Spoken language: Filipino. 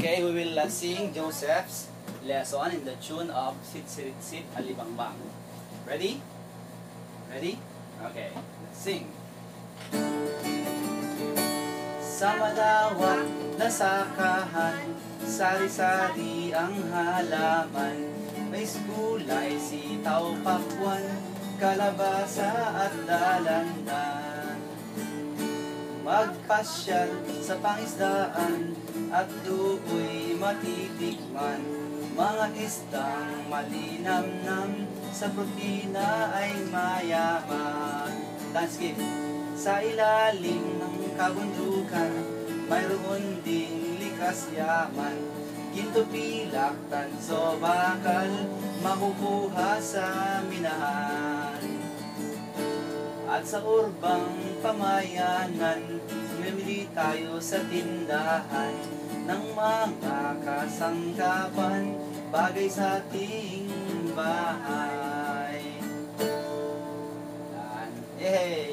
Okay, we will sing Joseph's lesson in the tune of Sit Sit Sit Alibangbang. Ready? Ready? Okay, let's sing. Sa malawak na sakahan, sari-sari ang halaman. May gulay, sitaw, pakwan, kalabasa at dalandan. Magpasyal sa pangisdaan at do'y matitikman. Mga isdang malinamnam, sa protina ay mayaman. Dance skip. Sa ilalim ng kabundukan, mayroon ding likas yaman. Ginto, pilak, tanso, bakal, makukuha sa minahan. At sa urbang pamayanan, mamili tayo sa tindahan ng mga kasangkapan, bagay sa ating bahay. Yay!